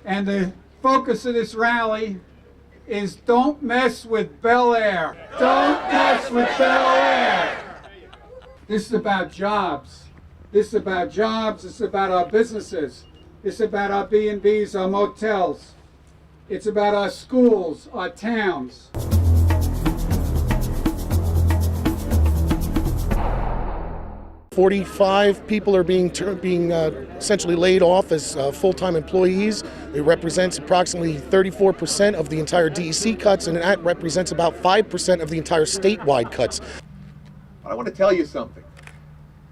And the focus of this rally is don't mess with Belleayre. Don't mess with Belleayre. This is about jobs. This is about jobs. This is about our businesses. This is about our B&Bs, our motels. It's about our schools, our towns. "45 people are being essentially laid off as full-time employees. It represents approximately 34% of the entire DEC cuts, and that represents about 5% of the entire statewide cuts. I want to tell you something.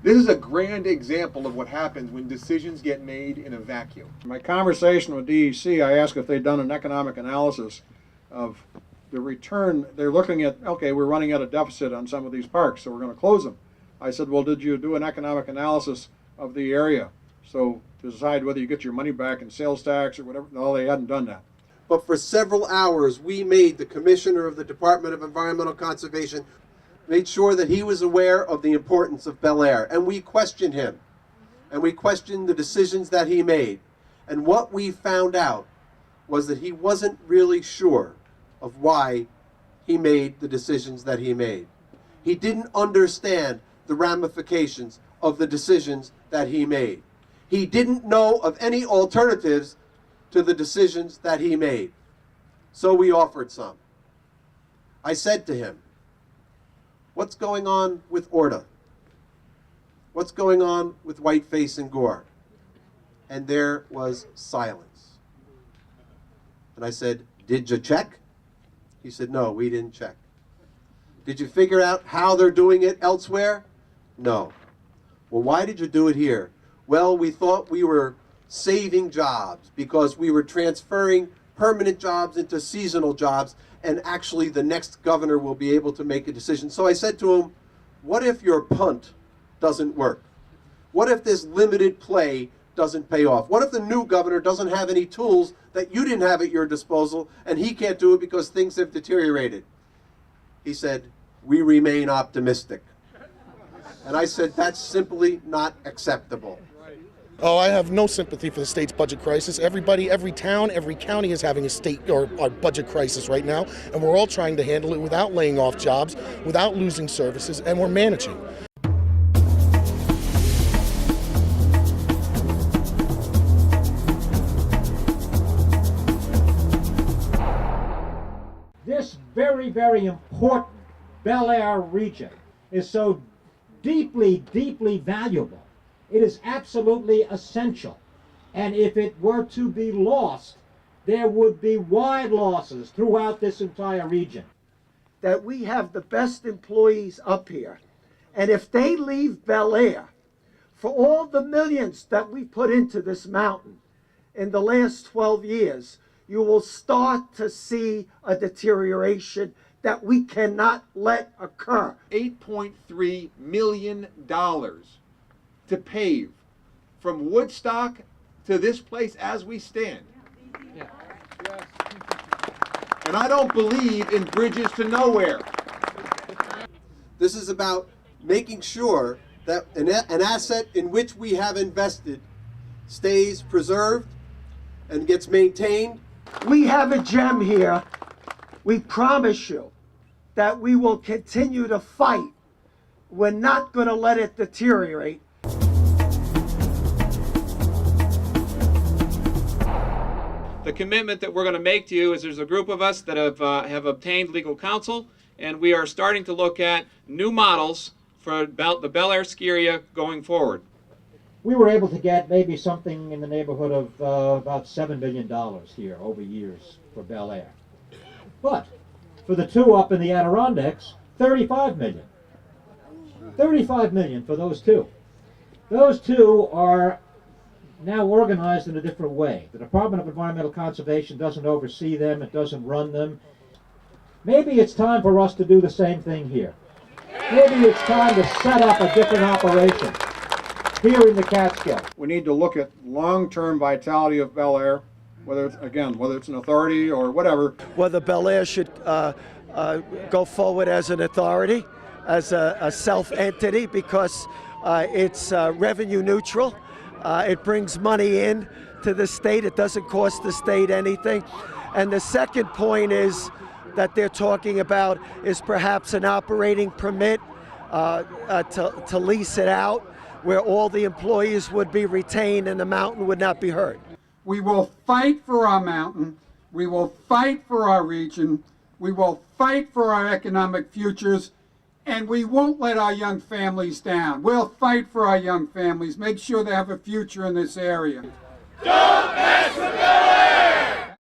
This is a grand example of what happens when decisions get made in a vacuum. In my conversation with DEC, I asked if they'd done an economic analysis of the return. They're looking at, okay, we're running at a deficit on some of these parks, so we're going to close them. I said, well, did you do an economic analysis of the area? So to decide whether you get your money back in sales tax or whatever. No, they hadn't done that. But for several hours, we made the commissioner of the Department of Environmental Conservation made sure that he was aware of the importance of Belleayre. And we questioned him. And we questioned the decisions that he made. And what we found out was that he wasn't really sure of why he made the decisions that he made. He didn't understand the ramifications of the decisions that he made. He didn't know of any alternatives to the decisions that he made. So we offered some. I said to him, what's going on with Orta? What's going on with Whiteface and Gore? And there was silence. And I said, did you check? He said, no, we didn't check. Did you figure out how they're doing it elsewhere? No. Well, why did you do it here? Well, we thought we were saving jobs because we were transferring permanent jobs into seasonal jobs, and actually the next governor will be able to make a decision. So I said to him, what if your punt doesn't work? What if this limited play doesn't pay off? What if the new governor doesn't have any tools that you didn't have at your disposal, and he can't do it because things have deteriorated? He said, we remain optimistic. And I said, that's simply not acceptable. Oh, I have no sympathy for the state's budget crisis. Everybody, every town, every county is having a state or budget crisis right now, and we're all trying to handle it without laying off jobs, without losing services, and we're managing. This very, very important Belleayre region is so deeply, deeply valuable. It is absolutely essential. And if it were to be lost, there would be wide losses throughout this entire region. That we have the best employees up here. And if they leave Belleayre, for all the millions that we put into this mountain in the last 12 years, you will start to see a deterioration that we cannot let occur. $8.3 million to pave from Woodstock to this place as we stand. Yeah. Yes. And I don't believe in bridges to nowhere. This is about making sure that an asset in which we have invested stays preserved and gets maintained. We have a gem here. We promise you that we will continue to fight. We're not going to let it deteriorate. The commitment that we're going to make to you is there's a group of us that have obtained legal counsel, and we are starting to look at new models for the Belleayre ski area going forward. We were able to get maybe something in the neighborhood of about $7 million here over years for Belleayre. But for the two up in the Adirondacks, $35 million. $35 million for those two. Those two are now organized in a different way. The Department of Environmental Conservation doesn't oversee them, it doesn't run them. Maybe it's time for us to do the same thing here. Maybe it's time to set up a different operation here in the Catskills. We need to look at long-term vitality of Belleayre, whether it's an authority or whatever. Whether Belleayre should go forward as an authority, as a self-entity, because it's revenue neutral. It brings money in to the state. It doesn't cost the state anything. And the second point is that they're talking about is perhaps an operating permit to lease it out, where all the employees would be retained and the mountain would not be hurt. We will fight for our mountain. We will fight for our region. We will fight for our economic futures. And we won't let our young families down. We'll fight for our young families, make sure they have a future in this area. Don't mess with Belleayre!